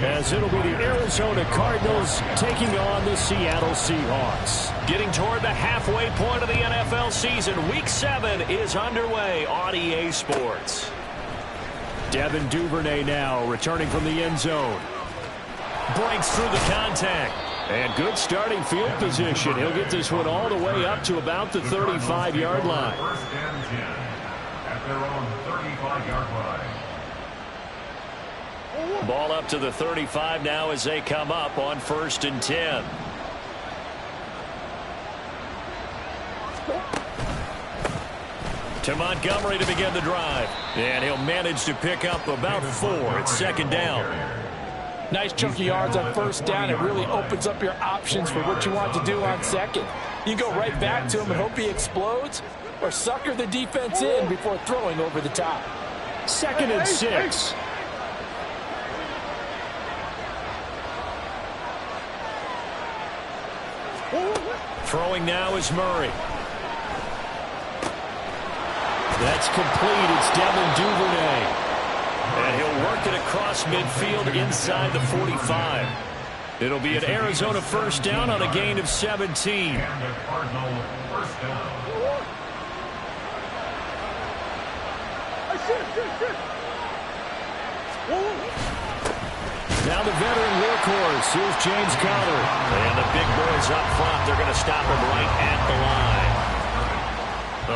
as it'll be the Arizona Cardinals taking on the Seattle Seahawks. Getting toward the halfway point of the NFL season, Week 7 is underway on EA Sports. Devin Duvernay now returning from the end zone. Breaks through the contact. And good starting field position. He'll get this one all the way up to about the 35-yard line. First and 10 at their own 35-yard line. Ball up to the 35 now as they come up on 1st and 10. To Montgomery to begin the drive. And he'll manage to pick up about 4. It's 2nd down. Nice chunky yards on 1st down. It really opens up your options for what you want to do on 2nd. You go right back to him and hope he explodes, or sucker the defense in before throwing over the top. 2nd and 6. Throwing now is Murray. That's complete. It's Devin Duvernay. And he'll work it across midfield inside the 45. It'll be an Arizona 1st down on a gain of 17. And the Cardinal 1st down. Now the veteran workhorse. Here's James Conner. And the big boys up front. They're going to stop him right at the line.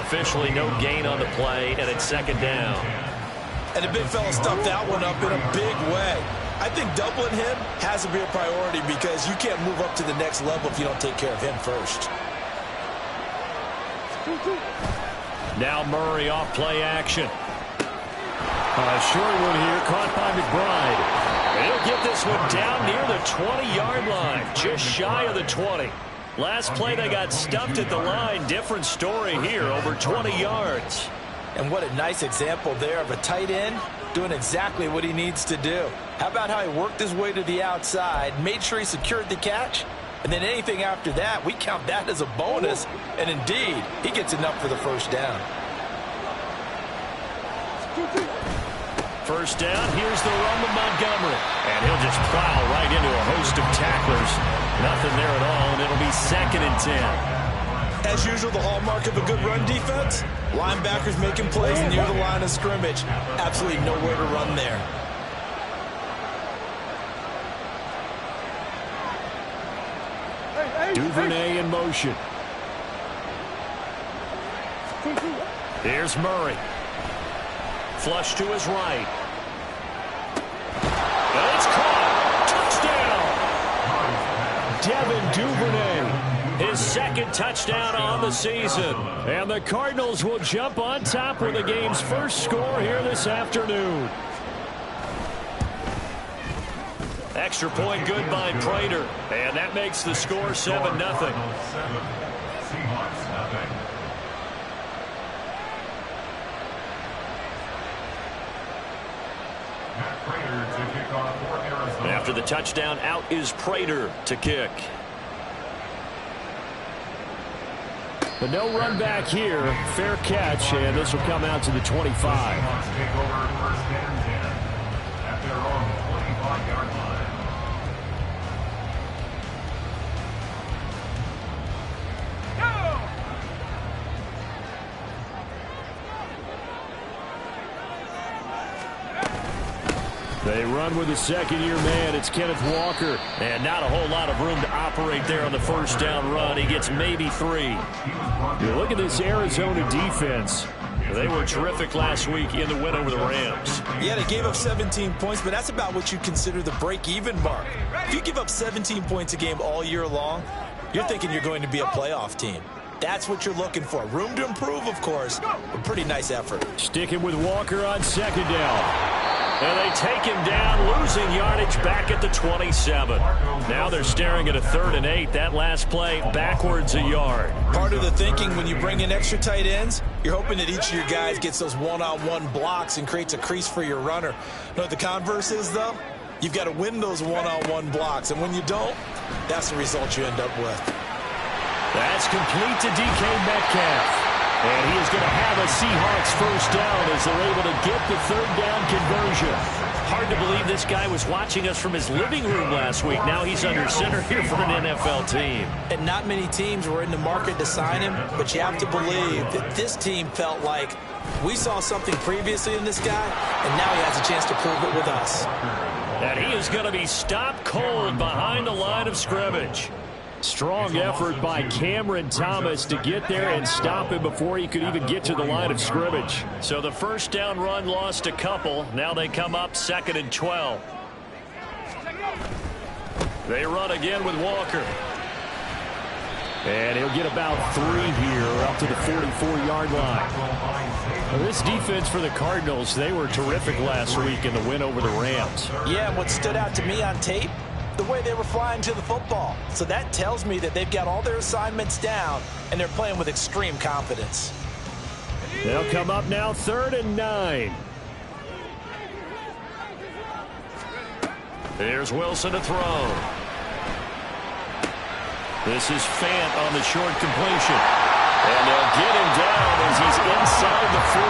Officially no gain on the play, and it's 2nd down. And the big fella stuffed that one up in a big way. I think doubling him has to be a priority because you can't move up to the next level if you don't take care of him first. Now Murray off play action. A short one here caught by McBride. And he'll get this one down near the 20-yard line, just shy of the 20. Last play they got stuffed at the line. Different story here, over 20 yards. And what a nice example there of a tight end doing exactly what he needs to do. How about how he worked his way to the outside, made sure he secured the catch, and then anything after that, we count that as a bonus. And indeed, he gets enough for the 1st down. 1st down, here's the run to Montgomery. And he'll just plow right into a host of tacklers. Nothing there at all, and it'll be 2nd and 10. As usual, the hallmark of a good run defense, linebackers making plays near the line of scrimmage. Absolutely nowhere to run there. Duvernay in motion. Here's Murray. Flush to his right. And it's caught. Touchdown. Devin Duvernay. His 2nd touchdown on the season. And the Cardinals will jump on top with the game's first score here this afternoon. Extra point good by Prater. And that makes the score 7-0. Seahawks nothing. Prater to kick off for Arizona. After the touchdown, out is Prater to kick. But no run back here. Fair catch, and this will come out to the 25. Seahawks take over 1st and 10 at their own 25-yard line. They run with a 2nd-year man. It's Kenneth Walker. And not a whole lot of room to operate there on the 1st down run. He gets maybe 3. You look at this Arizona defense. They were terrific last week in the win over the Rams. Yeah, they gave up 17 points, but that's about what you consider the break-even mark. If you give up 17 points a game all year long, you're thinking you're going to be a playoff team. That's what you're looking for. Room to improve, of course, but pretty nice effort. Sticking with Walker on 2nd down. And they take him down, losing yardage back at the 27. Now they're staring at a 3rd and 8. That last play, backwards a yard. Part of the thinking when you bring in extra tight ends, you're hoping that each of your guys gets those one-on-one blocks and creates a crease for your runner. You know what the converse is, though? You've got to win those one-on-one blocks, and when you don't, that's the result you end up with. That's complete to DK Metcalf. And he is going to have a Seahawks 1st down as they're able to get the 3rd down conversion. hard to believe this guy was watching us from his living room last week. Now he's under center here for an NFL team. And not many teams were in the market to sign him, but you have to believe that this team felt like we saw something previously in this guy, and now he has a chance to prove it with us. And he is going to be stopped cold behind the line of scrimmage. Strong effort by Cameron Thomas to get there and stop him before he could even get to the line of scrimmage. So the first down run lost a couple. Now they come up 2nd and 12. They run again with Walker. And he'll get about 3 here up to the 44-yard line. Well, this defense for the Cardinals, they were terrific last week in the win over the Rams. Yeah, and what stood out to me on tape, the way they were flying to the football. So that tells me that they've got all their assignments down, and they're playing with extreme confidence. They'll come up now 3rd and 9. There's Wilson to throw. This is Fant on the short completion. And they'll get him down as he's inside the 40.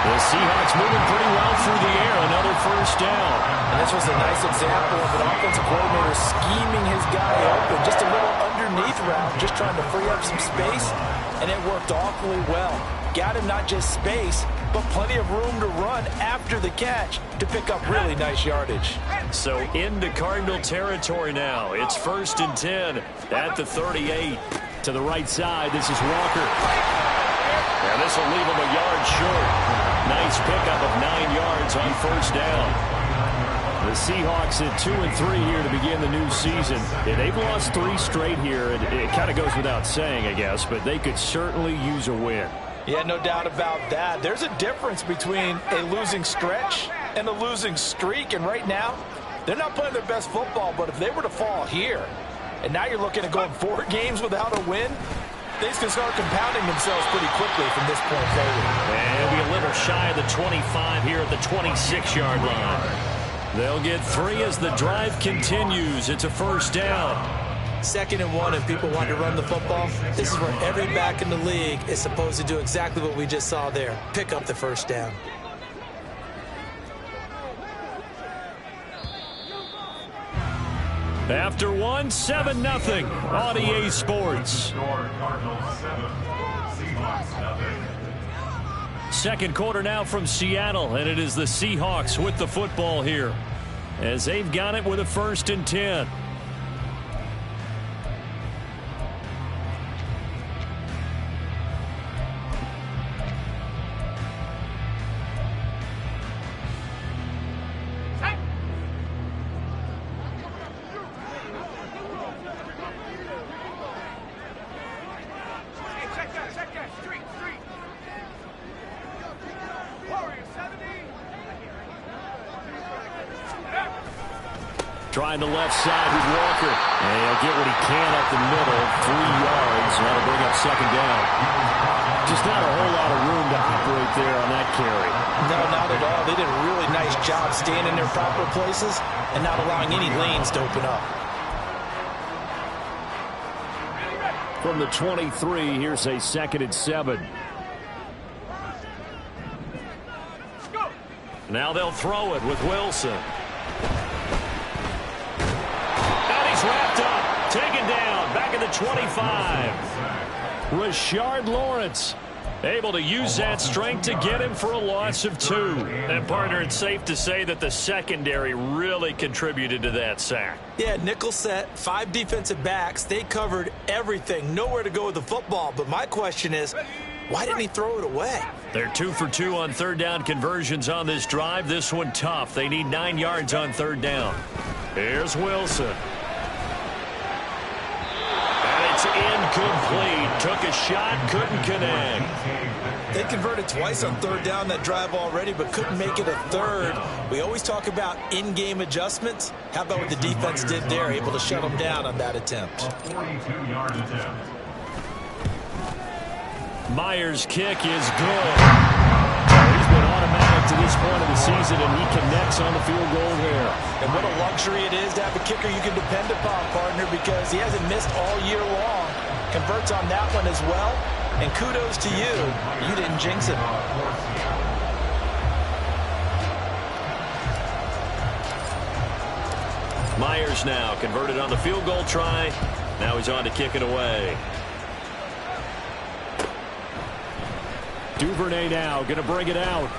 The Seahawks moving pretty well through the air. Another first down. And this was a nice example of an offensive coordinator scheming his guy open. Just a little underneath route, just trying to free up some space. And it worked awfully well. Got him not just space, but plenty of room to run after the catch to pick up really nice yardage. So into Cardinal territory now. It's 1st and 10 at the 38. To the right side, this is Walker. And this will leave him a yard short. Nice pickup of 9 yards on first down. The Seahawks at 2 and 3 here to begin the new season. They've lost 3 straight here. It kind of goes without saying, I guess, but they could certainly use a win. Yeah, no doubt about that. There's a difference between a losing stretch and a losing streak. And right now, they're not playing their best football, but if they were to fall here, and now you're looking at going 4 games without a win, things can start compounding themselves pretty quickly from this point forward. And it'll be a little shy of the 25 here at the 26-yard line. They'll get 3 as the drive continues. It's a first down. 2nd and 1, if people want to run the football, this is where every back in the league is supposed to do exactly what we just saw there. Pick up the first down. After 1, 7-0 on EA Sports. Second quarter now from Seattle, and it is the Seahawks with the football here as they've got it with a 1st and 10. Trying the left side with Walker. And he'll get what he can up the middle. 3 yards. That'll bring up 2nd down. Just not a whole lot of room to operate there on that carry. No, not at all. They did a really nice job staying in their proper places and not allowing any lanes to open up. From the 23, here's a 2nd and 7. Now they'll throw it with Wilson. Wrapped up, taken down, back at the 25. Rashard Lawrence able to use that strength to get him for a loss of 2. And, partner, it's safe to say that the secondary really contributed to that sack. Yeah, nickel set, 5 defensive backs. They covered everything, nowhere to go with the football. But my question is, why didn't he throw it away? They're 2 for 2 on 3rd down conversions on this drive. This one tough. They need 9 yards on 3rd down. Here's Wilson. It's incomplete. Took a shot, couldn't connect. They converted twice on 3rd down that drive already, but couldn't make it a 3rd. We always talk about in-game adjustments. How about what the defense did there, able to shut them down on that attempt? 42-yard attempt. Myers' kick is good. He's been automatic to this point of the season, and he connects on the field goal there. And what a luxury it is to have a kicker you can depend upon, partner, because he hasn't missed all year long. Converts on that one as well. And kudos to you. You didn't jinx it. Myers now converted on the field goal try. Now he's on to kick it away. Duvernay now going to bring it out.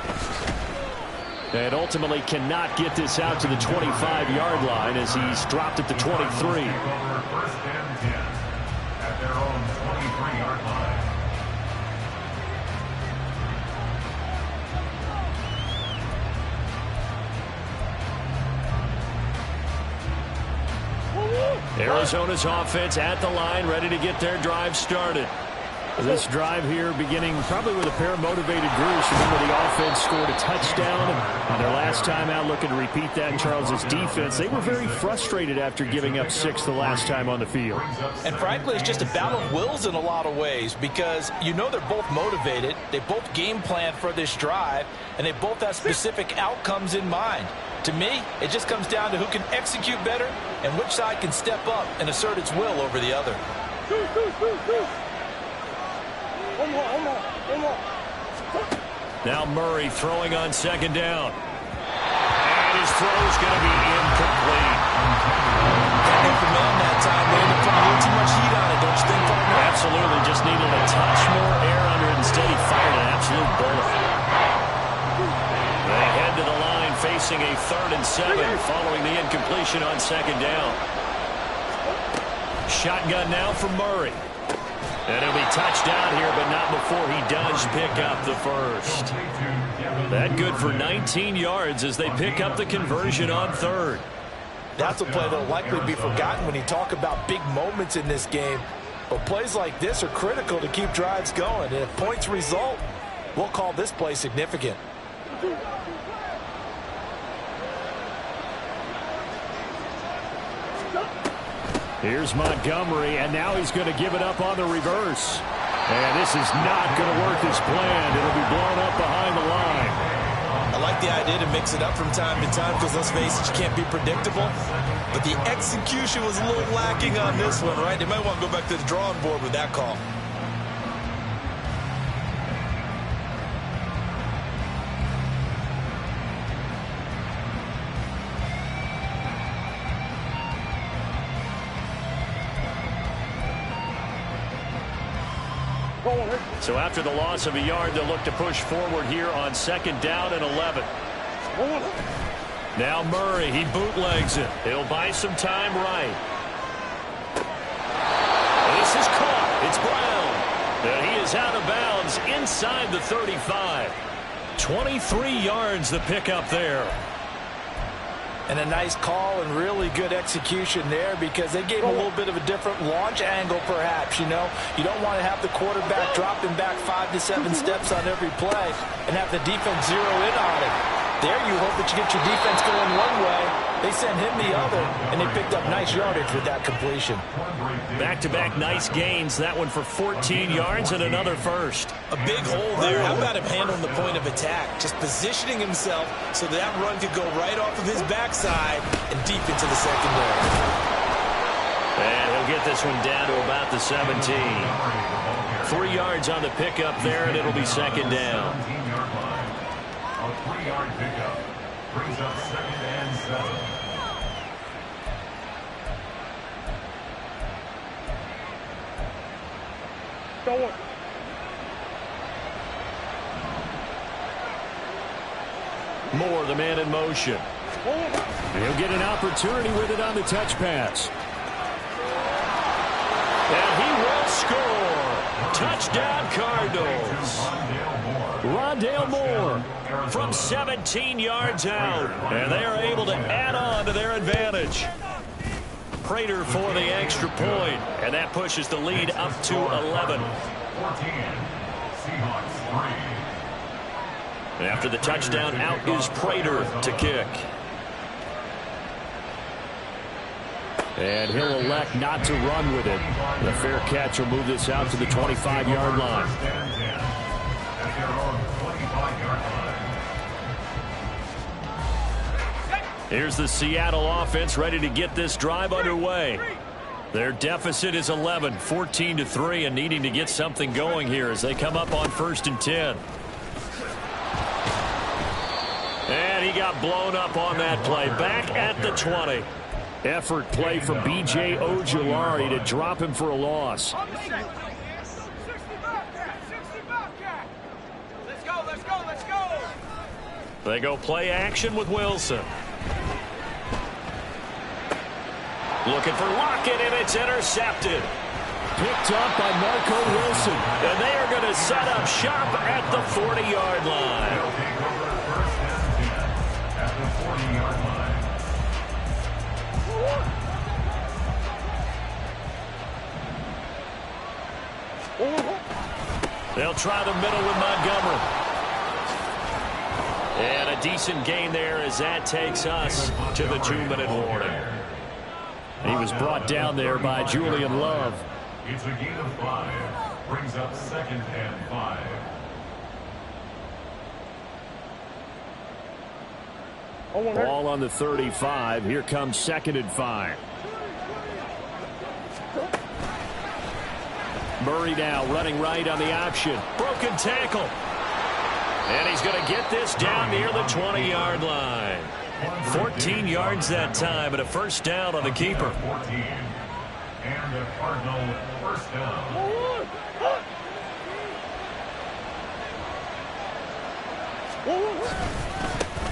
And ultimately cannot get this out to the 25-yard line as he's dropped at the 23. First and 10 at their own 23-yard line. Arizona's offense at the line, ready to get their drive started. This drive here beginning probably with a pair of motivated groups. Remember, the offense scored a touchdown on their last time out, looking to repeat that in Charles's defense. They were very frustrated after giving up 6 the last time on the field. And frankly, it's just a battle of wills in a lot of ways because you know they're both motivated. They both game plan for this drive, and they both have specific outcomes in mind. To me, it just comes down to who can execute better and which side can step up and assert its will over the other. Now Murray throwing on second down. And his throw is going to be incomplete. Got hit the man that time. They ended up putting a little too much heat on it, don't you think, partner? Absolutely. Just needed a touch more air under it. Instead, he fired an absolute bullet. They head to the line facing a 3rd and 7 following the incompletion on second down. Shotgun now for Murray. And he'll be touched down here, but not before he does pick up the first. That good for 19 yards as they pick up the conversion on 3rd. That's a play that will likely be forgotten when you talk about big moments in this game. But plays like this are critical to keep drives going. And if points result, we'll call this play significant. Here's Montgomery, and now he's going to give it up on the reverse. And this is not going to work as planned. It'll be blown up behind the line. I like the idea to mix it up from time to time because, let's face it, you can't be predictable. But the execution was a little lacking on this one, right? They might want to go back to the drawing board with that call. So after the loss of a yard, they'll look to push forward here on 2nd down and 11. Now Murray, he bootlegs it. He'll buy some time right. This is caught. It's Brown. And he is out of bounds inside the 35. 23 yards the pickup there. And a nice call and really good execution there because they gave him a little bit of a different launch angle perhaps, you know. You don't want to have the quarterback dropping back 5 to 7 steps on every play and have the defense zero in on it. There you hope that you get your defense going one way. They sent him the other, and they picked up nice yardage with that completion. Back-to-back nice gains. That one for 14 yards and another first. A big hole there. How about him handling the point of attack? Just positioning himself so that run could go right off of his backside and deep into the secondary. And he'll get this one down to about the 17. 3 yards on the pickup there, and it'll be 2nd down. A 3-yard pickup brings up 2nd and 7. Moore, the man in motion. He'll get an opportunity with it on the touch pass. And he will score. Touchdown Cardinals. Rondale Moore from 17 yards out. And they are able to add on to their advantage. Prater for the extra point. And that pushes the lead up to 11. 14. Seahawks 3. After the touchdown, out is Prater to kick. And he'll elect not to run with it. The fair catch will move this out to the 25-yard line. Here's the Seattle offense ready to get this drive underway. Their deficit is 11, 14-3, and needing to get something going here as they come up on 1st and 10. And he got blown up on that play. Back at the 20. Effort play from B.J. Ojulari to drop him for a loss. Let's go. They go play action with Wilson. Looking for Lockett, and it's intercepted. Picked up by Marco Wilson. And they are going to set up shop at the 40-yard line. They'll take over first and 10 at the 40-yard line. They'll try the middle with Montgomery. And a decent gain there as that takes us to the 2-minute warning. He was brought down there by Julian Love. It's a gain of 5. Brings up 2nd and 5. Ball on the 35. Here comes 2nd and 5. Murray now running right on the option. Broken tackle. And he's going to get this down near the 20-yard line. 14 yards that time and a first down on the keeper. 14. And the Cardinal first down.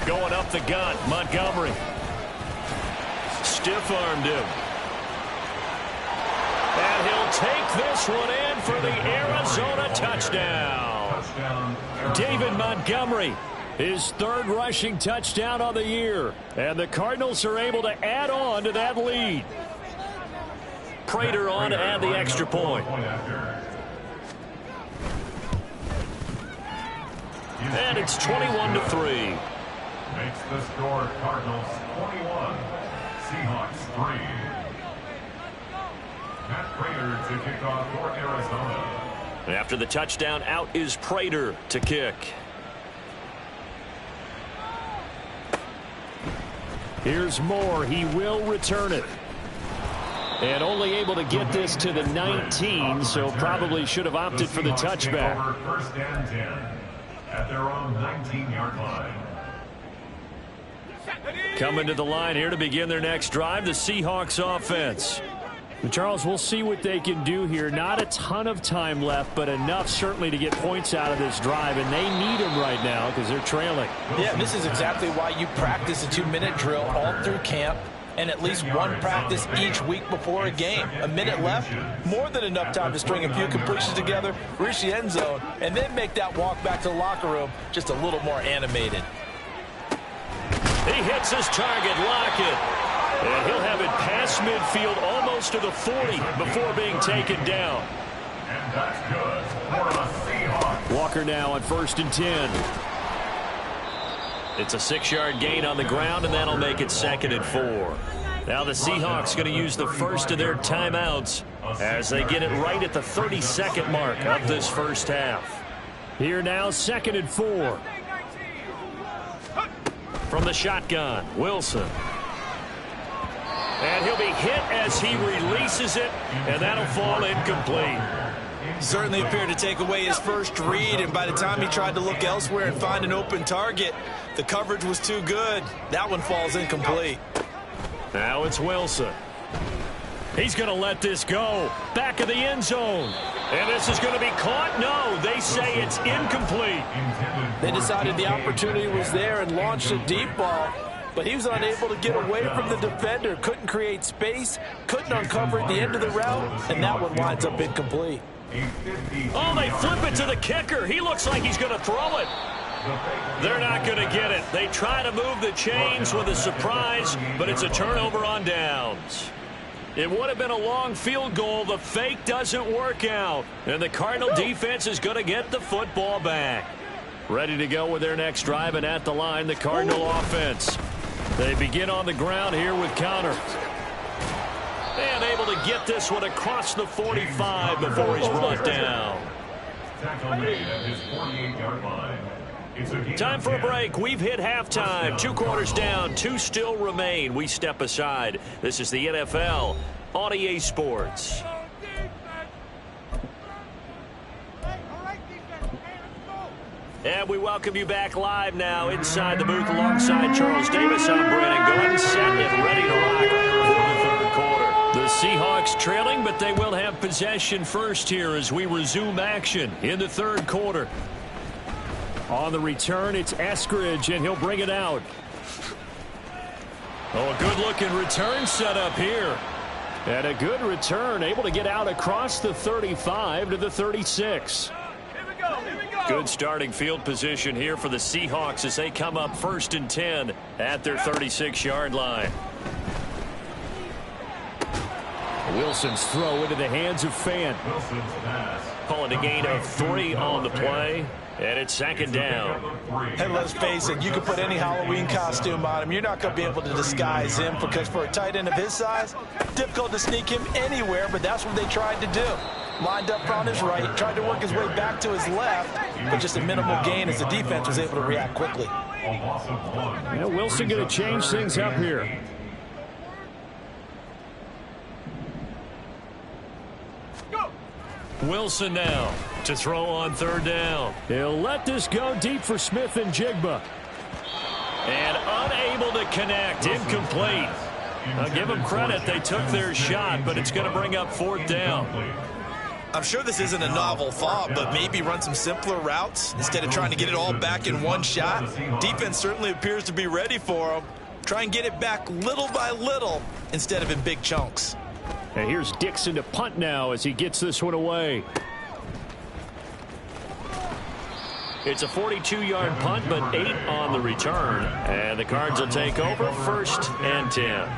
Going up the gut, Montgomery. Stiff-armed him. And he'll take this one in for the Arizona touchdown. David Montgomery, his 3rd rushing touchdown on the year. And the Cardinals are able to add on to that lead. Prater on to add the extra point. And it's 21-3. Makes the score Cardinals 21, Seahawks 3. Matt Prater to kick off for Arizona. After the touchdown, out is Prater to kick. Here's Moore. He will return it. And only able to get this to the 19, so probably should have opted for the touchback. First and 10 at their own 19-yard line. Coming to the line here to begin their next drive, the Seahawks offense. Charles, we'll see what they can do here. Not a ton of time left, but enough certainly to get points out of this drive, and they need them right now because they're trailing. Yeah, this is exactly why you practice a 2-minute drill all through camp and at least one practice each week before a game. A minute left, more than enough time to string a few completions together, reach the end zone, and then make that walk back to the locker room just a little more animated. He hits his target, Lockett. And he'll have it past midfield almost to the 40 before being taken down. And that's good for the Seahawks. Walker now on 1st and 10. It's a 6-yard gain on the ground, and that'll make it 2nd and 4. Now the Seahawks going to use the first of their timeouts as they get it right at the 32nd mark of this first half. Here now, 2nd and 4. From the shotgun, Wilson. And he'll be hit as he releases it, and that'll fall incomplete. Certainly appeared to take away his first read, and by the time he tried to look elsewhere and find an open target, the coverage was too good. That one falls incomplete. Now it's Wilson. He's going to let this go. Back of the end zone. And this is going to be caught? No, they say it's incomplete. They decided the opportunity was there and launched a deep ball, but he was unable to get away from the defender, couldn't create space, couldn't uncover at the end of the route, and that one winds up incomplete. Oh, they flip it to the kicker. He looks like he's going to throw it. They're not going to get it. They try to move the chains with a surprise, but it's a turnover on downs. It would have been a long field goal. The fake doesn't work out, and the Cardinal defense is going to get the football back. Ready to go with their next drive, and at the line, the Cardinal offense. They begin on the ground here with Conner. And able to get this one across the 45 before he's brought down. Tackle made at his 48-yard line. Time for a break. We've hit halftime. 2 quarters down. 2 still remain. We step aside. This is the NFL on EA Sports. And we welcome you back live now inside the booth alongside Charles Davis. I'm Brandon Gordon, set and ready to rock. Seahawks trailing, but they will have possession first here as we resume action in the third quarter. On the return, it's Eskridge, and he'll bring it out. Oh, a good-looking return set up here. And a good return, able to get out across the 35 to the 36. Good starting field position here for the Seahawks as they come up 1st and 10 at their 36-yard line. Wilson's throw into the hands of Fant. Calling a gain of 3 on the play. And it's 2nd down. And let's face it, you can put any Halloween costume on him. You're not going to be able to disguise him because for a tight end of his size, difficult to sneak him anywhere, but that's what they tried to do. Lined up on his right, tried to work his way back to his left, but just a minimal gain as the defense was able to react quickly. Yeah, Wilson going to change things up here. Wilson now to throw on 3rd down. He'll let this go deep for Smith and Jigba. And unable to connect. Incomplete. I'll give them credit. They took their shot, but it's going to bring up 4th down. I'm sure this isn't a novel thought, but maybe run some simpler routes instead of trying to get it all back in one shot. Defense certainly appears to be ready for them. Try and get it back little by little instead of in big chunks. And here's Dixon to punt now as he gets this one away. It's a 42-yard punt, but 8 on the return. And the Cards will take over 1st and 10.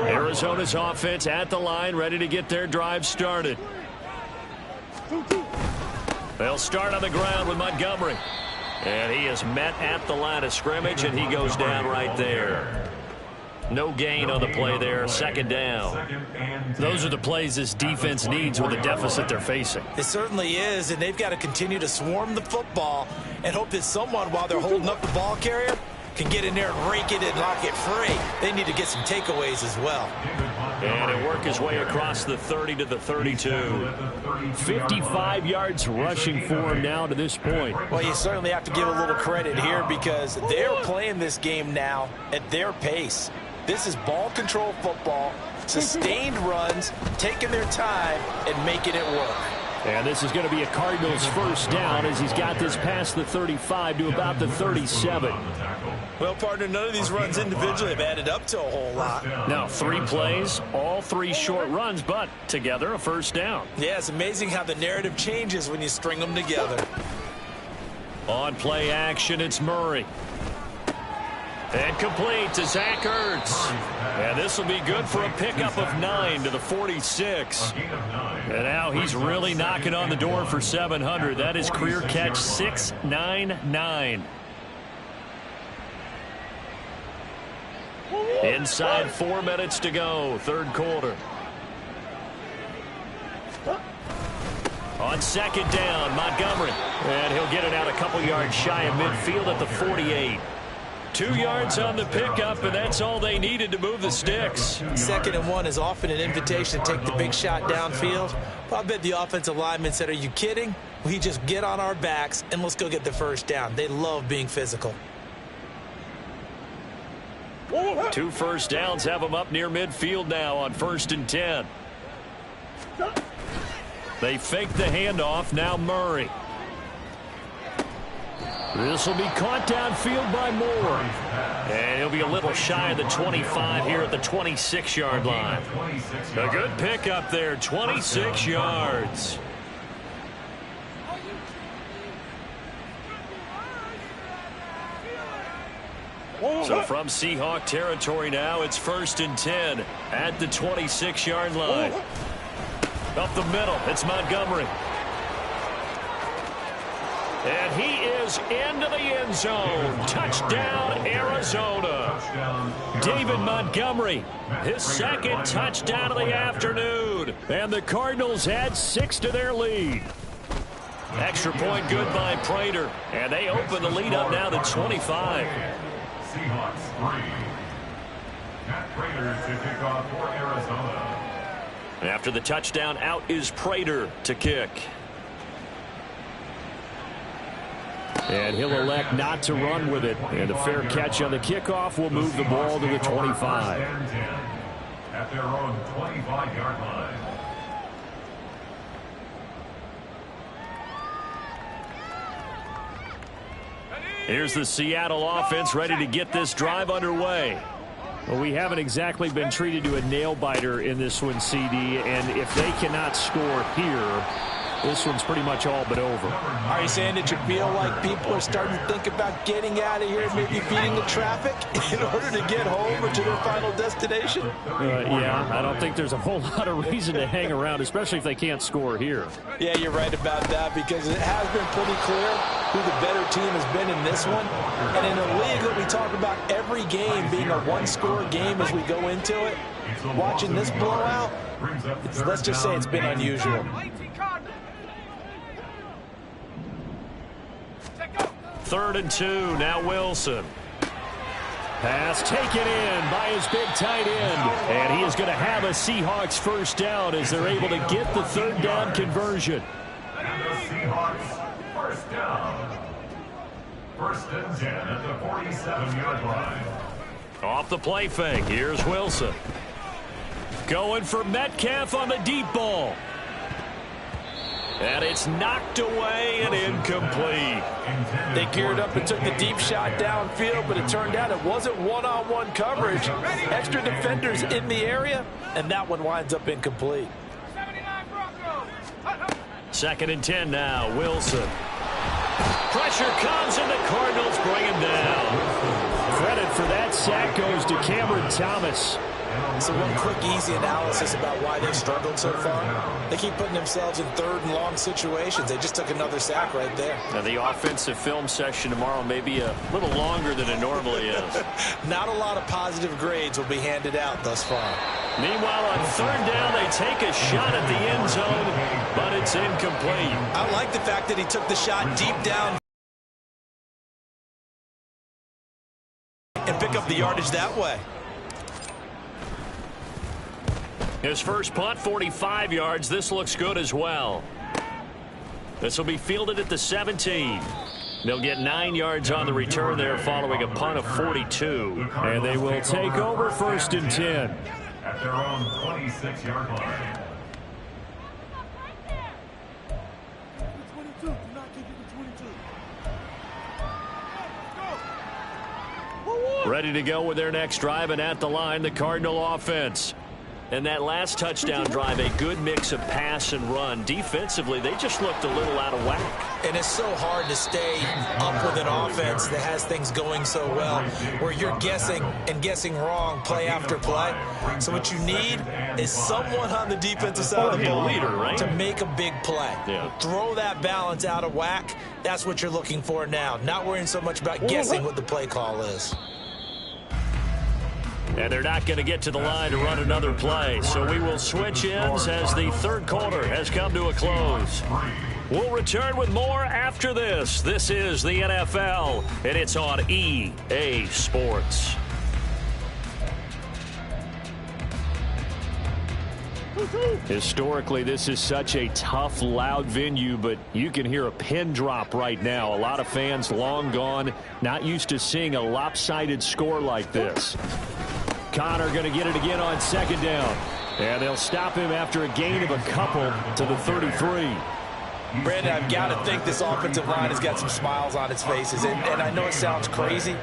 Arizona's offense at the line, ready to get their drive started. They'll start on the ground with Montgomery. And he is met at the line of scrimmage, and he goes down right there. No gain on the play there. 2nd down. Those are the plays this defense needs with the deficit they're facing. It certainly is, and they've got to continue to swarm the football and hope that someone, while they're holding up the ball carrier, can get in there and rake it and lock it free. They need to get some takeaways as well. And he'll work his way across the 30 to the 32. 55 yards rushing for him now to this point. Well, you certainly have to give a little credit here because they're playing this game now at their pace. This is ball control football, sustained runs, taking their time, and making it work. And this is going to be a Cardinals 1st down as he's got this past the 35 to about the 37. Well, partner, none of these runs individually have added up to a whole lot. Now 3 plays, all 3 short runs, but together a 1st down. Yeah, it's amazing how the narrative changes when you string them together. On play action, it's Murray. And complete to Zach Ertz. And this will be good for a pickup of 9 to the 46. And now he's really knocking on the door for 700. That is career catch 699. Inside 4 minutes to go, 3rd quarter. On 2nd down, Montgomery. And he'll get it out a couple yards shy of midfield at the 48. 2 yards on the pickup, and that's all they needed to move the sticks. 2nd and 1 is often an invitation to take the big shot downfield. I bet the offensive lineman said, "Are you kidding? We just get on our backs and let's go get the 1st down." They love being physical. 2 1st downs have them up near midfield now on 1st and 10. They fake the handoff. Now Murray. This will be caught downfield by Moore. And he'll be a little shy of the 25 here at the 26-yard line. A good pickup there, 26 yards. So from Seahawk territory now, it's 1st and 10 at the 26-yard line. Up the middle, it's Montgomery. And he is into the end zone. Touchdown, Arizona. David Montgomery, his 2nd touchdown of the afternoon. And the Cardinals add 6 to their lead. Extra point good by Prater. And they open the lead up now to 25. Seahawks 3. Matt Prater to kick off for Arizona. After the touchdown, out is Prater to kick. And he'll elect not to run with it. And a fair catch on the kickoff will move the ball to the 25. at their own 25-yard line. Here's the Seattle offense ready to get this drive underway. Well, we haven't exactly been treated to a nail-biter in this one, CD, and if they cannot score here, this one's pretty much all but over. Are you saying that you feel like people are starting to think about getting out of here, maybe beating the traffic in order to get home or to their final destination? Yeah, I don't think there's a whole lot of reason to hang around, especially if they can't score here. Yeah, you're right about that, because it has been pretty clear who the better team has been in this one. And in a league that we talk about every game being a one-score game as we go into it, watching this blowout, let's just say it's been unusual. 3rd and 2, now Wilson. Pass taken in by his big tight end. And he is going to have a Seahawks first down as they're able to get the 3rd down conversion. And the Seahawks first down. 1st and 10 at the 47-yard line. Off the play fake, here's Wilson. Going for Metcalf on the deep ball. And it's knocked away and incomplete. They geared up and took the deep shot downfield, but it turned out it wasn't one-on-one coverage. Extra defenders in the area, and that one winds up incomplete. 2nd and 10 now, Wilson. Pressure comes, and the Cardinals bring him down. Credit for that sack goes to Cameron Thomas. So one quick, easy analysis about why they've struggled so far. They keep putting themselves in 3rd and long situations. They just took another sack right there. Now, the offensive film session tomorrow may be a little longer than it normally is. Not a lot of positive grades will be handed out thus far. Meanwhile, on 3rd down, they take a shot at the end zone, but it's incomplete. I like the fact that he took the shot deep down and pick up the yardage that way. His first punt, 45 yards. This looks good as well. This will be fielded at the 17. They'll get 9 yards on the return there following a punt of 42. And they will take over 1st and 10. At their own 26-yard line. Ready to go with their next drive, and at the line, the Cardinal offense. And that last touchdown drive, a good mix of pass and run. Defensively, they just looked a little out of whack. And it's so hard to stay up with an offense that has things going so well, where you're guessing and guessing wrong play after play. So what you need is someone on the defensive side of the ball to make a big play. Yeah. Throw that balance out of whack. That's what you're looking for now. Not worrying so much about guessing what the play call is. And they're not going to get to the line to run another play. So we will switch ends as the 3rd quarter has come to a close. We'll return with more after this. This is the NFL, and it's on EA Sports. Historically, this is such a tough, loud venue, but you can hear a pin drop right now. A lot of fans long gone, not used to seeing a lopsided score like this. Connor going to get it again on 2nd down. And they'll stop him after a gain of a couple to the 33. Brandon, I've got to think this offensive line has got some smiles on its faces. And I know it sounds crazy,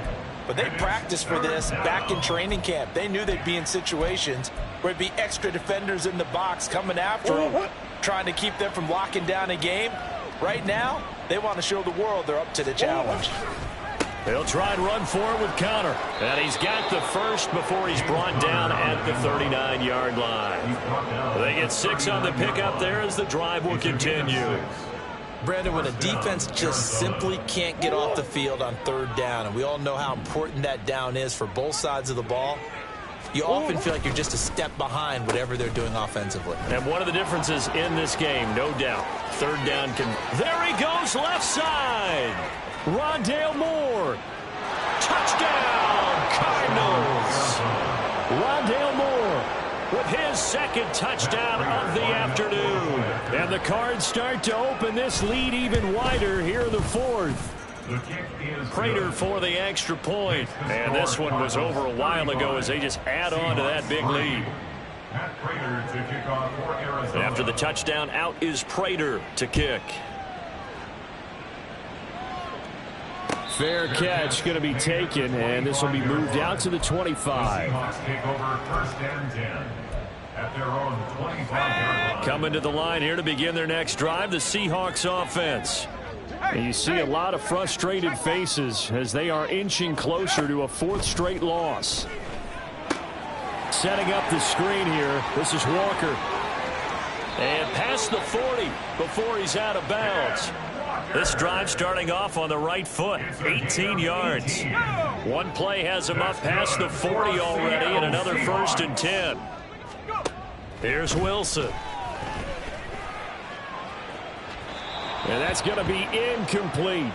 but they practiced for this back in training camp. They knew they'd be in situations where it'd be extra defenders in the box coming after them, trying to keep them from locking down a game. Right now, they want to show the world they're up to the challenge. He'll try and run forward with Connor. And he's got the first before he's brought down at the 39-yard line. They get 6 on the pickup there as the drive will continue. Brandon, when a defense just simply can't get off the field on 3rd down, and we all know how important that down is for both sides of the ball, you often feel like you're just a step behind whatever they're doing offensively. And one of the differences in this game, no doubt, 3rd down there he goes, left side. Rondale Moore. Touchdown, Cardinals. Rondale Moore with his 2nd touchdown of the afternoon. And the Cards start to open this lead even wider here in the 4th. Prater for the extra point. And this one was over a while ago as they just add on to that big lead. Matt Prater to kick off for Arizona. After the touchdown, out is Prater to kick. Fair catch going to be taken, and this will be moved out to the 25. The Seahawks take over 1st and 10 at their own 25-yard line. Coming to the line here to begin their next drive, the Seahawks offense. And you see a lot of frustrated faces as they are inching closer to a 4th straight loss. Setting up the screen here, this is Walker. And past the 40 before he's out of bounds. This drive starting off on the right foot, 18 yards. One play has him up past the 40 already, and another 1st and 10. Here's Wilson. And that's going to be incomplete.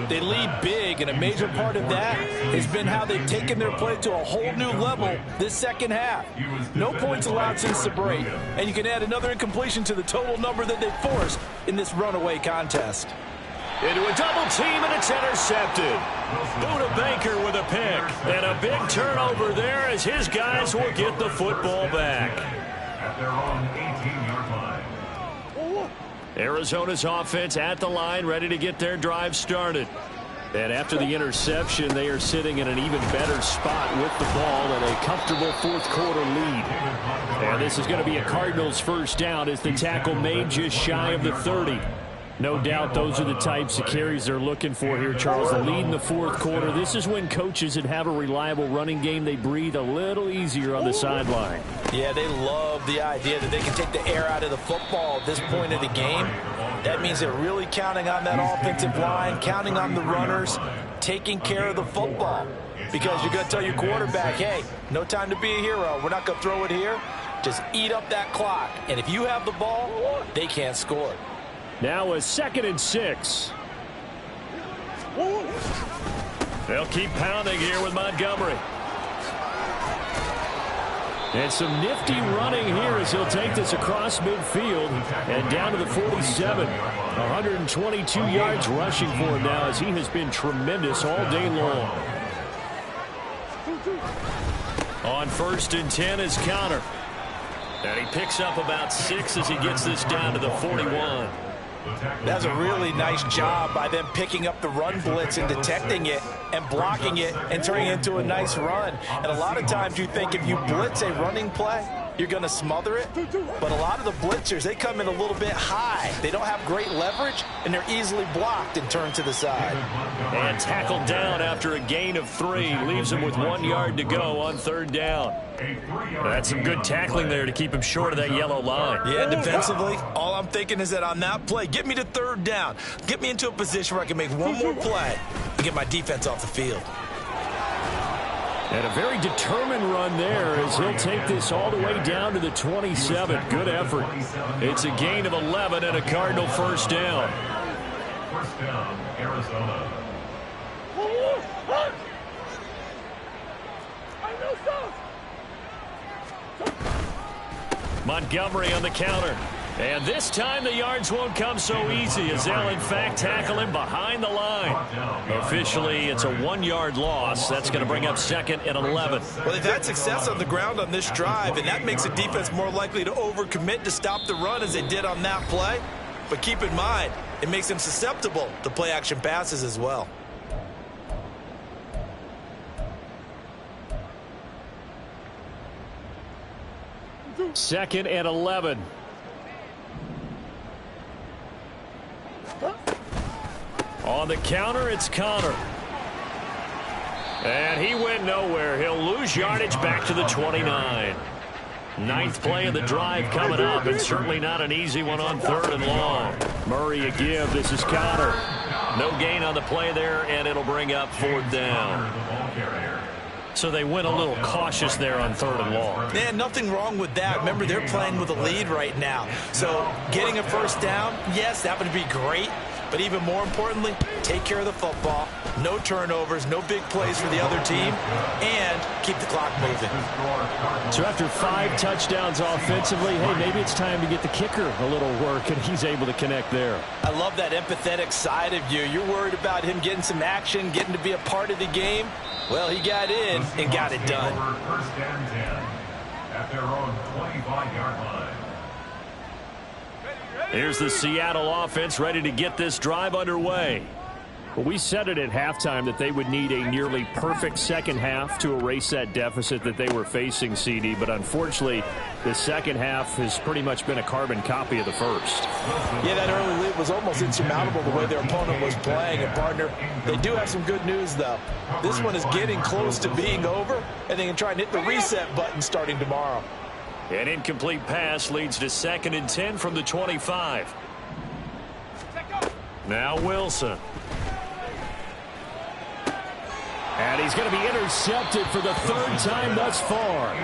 They lead big, and a major part of that has been how they've taken their play to a whole new level this second half. No points allowed since the break, and you can add another incompletion to the total number that they forced in this runaway contest. Into a double team, and it's intercepted. Buda Baker with a pick, and a big turnover there as his guys will get the football back. At their own 18-yard line. Arizona's offense at the line, ready to get their drive started. And after the interception, they are sitting in an even better spot with the ball and a comfortable 4th quarter lead. And this is going to be a Cardinals 1st down as the tackle made just shy of the 30. No doubt those are the types of carries they're looking for here, Charles. The lead in the 4th quarter. This is when coaches that have a reliable running game, they breathe a little easier on the sideline. Yeah, they love the idea that they can take the air out of the football at this point of the game. That means they're really counting on that offensive line, counting on the runners, taking care of the football. Because you're going to tell your quarterback, hey, no time to be a hero. We're not going to throw it here. Just eat up that clock. And if you have the ball, they can't score. Now a 2nd and 6. They'll keep pounding here with Montgomery. And some nifty running here as he'll take this across midfield and down to the 47. 122 yards rushing for him now as he has been tremendous all day long. On 1st and 10 is Conner. And he picks up about 6 as he gets this down to the 41. That's a really nice job by them picking up the run blitz and detecting it and blocking it and turning it into a nice run. And a lot of times you think if you blitz a running play, you're going to smother it. But a lot of the blitzers, they come in a little bit high. They don't have great leverage, and they're easily blocked and turned to the side. And tackled down after a gain of 3. Leaves him with 1 yard to go on 3rd down. That's some good tackling there to keep him short of that yellow line. Yeah, defensively, all I'm thinking is that on that play, get me to 3rd down. Get me into a position where I can make one more play and get my defense off the field. And a very determined run there as he'll take this all the way down to the 27. Good effort. It's a gain of 11 and a Cardinal 1st down. 1st down, Arizona. Montgomery on the counter. And this time the yards won't come so easy as they'll in fact tackle him behind the line. Officially, it's a 1-yard loss. That's going to bring up 2nd and 11. Well, they've had success on the ground on this drive, and that makes the defense more likely to overcommit to stop the run as they did on that play. But keep in mind, it makes them susceptible to play-action passes as well. Second and 11. On the counter, it's Conner. And he went nowhere. He'll lose yardage back to the 29. 9th play of the drive coming up, and certainly not an easy one on 3rd and long. Murray a give. This is Conner. No gain on the play there, and it'll bring up 4th down. So they went a little cautious there on 3rd and long. Man, nothing wrong with that. Remember, they're playing with a lead right now. So getting a 1st down, yes, that would be great. But even more importantly, take care of the football. No turnovers, no big plays for the other team, and keep the clock moving. So after 5 touchdowns offensively, hey, maybe it's time to get the kicker a little work, and he's able to connect there. I love that empathetic side of you. You're worried about him getting some action, getting to be a part of the game. Well, he got in and got it done. 1st and 10 at their own 25-yard line. Here's the Seattle offense ready to get this drive underway. Well, we said it at halftime that they would need a nearly perfect second half to erase that deficit that they were facing, CD. But unfortunately, the second half has pretty much been a carbon copy of the first. Yeah, that early lead was almost insurmountable the way their opponent was playing. And, partner, they do have some good news, though. This one is getting close to being over, and they can try and hit the reset button starting tomorrow. An incomplete pass leads to 2nd and 10 from the 25. Now Wilson. And he's going to be intercepted for the 3rd time thus far.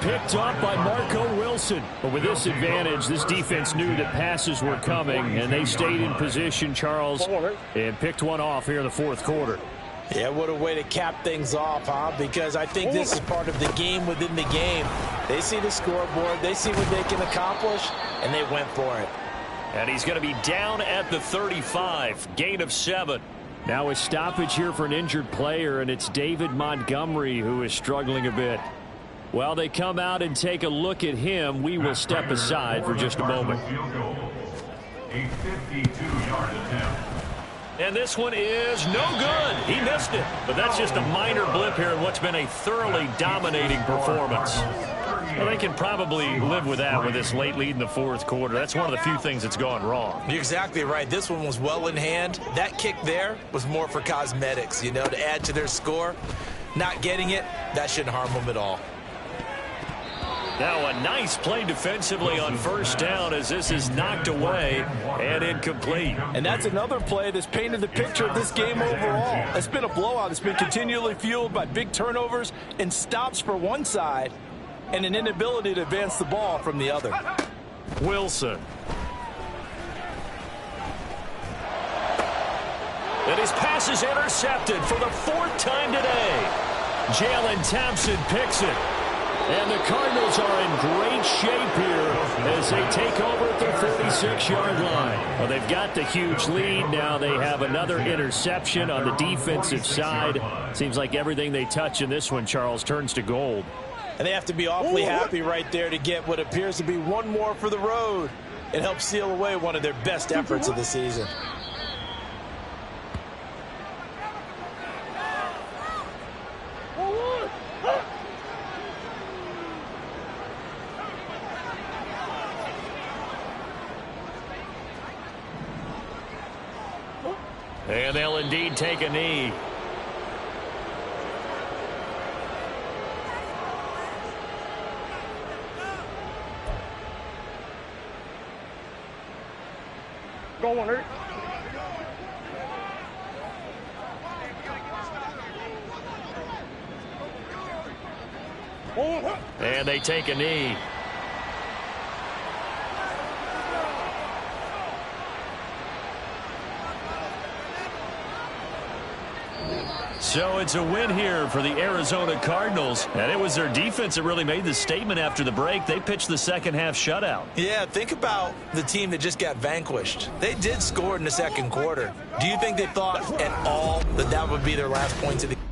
Picked off by Marco Wilson. But with this advantage, this defense knew that passes were coming, and they stayed in position, Charles, and picked one off here in the 4th quarter. Yeah, what a way to cap things off, huh? Because I think this is part of the game within the game. They see the scoreboard, they see what they can accomplish, and they went for it. And he's going to be down at the 35, gain of 7. Now a stoppage here for an injured player, and it's David Montgomery who is struggling a bit. While they come out and take a look at him, we will step aside for just a moment. A 52-yard attempt. And this one is no good. He missed it. But that's just a minor blip here in what's been a thoroughly dominating performance. Well, they can probably live with that with this late lead in the 4th quarter. That's one of the few things that's gone wrong. You're exactly right. This one was well in hand. That kick there was more for cosmetics, you know, to add to their score. Not getting it, that shouldn't harm them at all. Now a nice play defensively on 1st down as this is knocked away and incomplete. And that's another play that's painted the picture of this game overall. It's been a blowout. It's been continually fueled by big turnovers and stops for one side and an inability to advance the ball from the other. Wilson. And his pass is intercepted for the 4th time today. Jalen Thompson picks it. And the Cardinals are in great shape here as they take over at their 46-yard line. Well, they've got the huge lead. Now they have another interception on the defensive side. Seems like everything they touch in this one, Charles, turns to gold. And they have to be awfully happy right there to get what appears to be one more for the road. It helps seal away one of their best efforts of the season. And they'll indeed take a knee. Go on, Eric. And they take a knee. So it's a win here for the Arizona Cardinals. And it was their defense that really made the statement after the break. They pitched the second half shutout. Yeah, think about the team that just got vanquished. They did score in the 2nd quarter. Do you think they thought at all that that would be their last points of the game?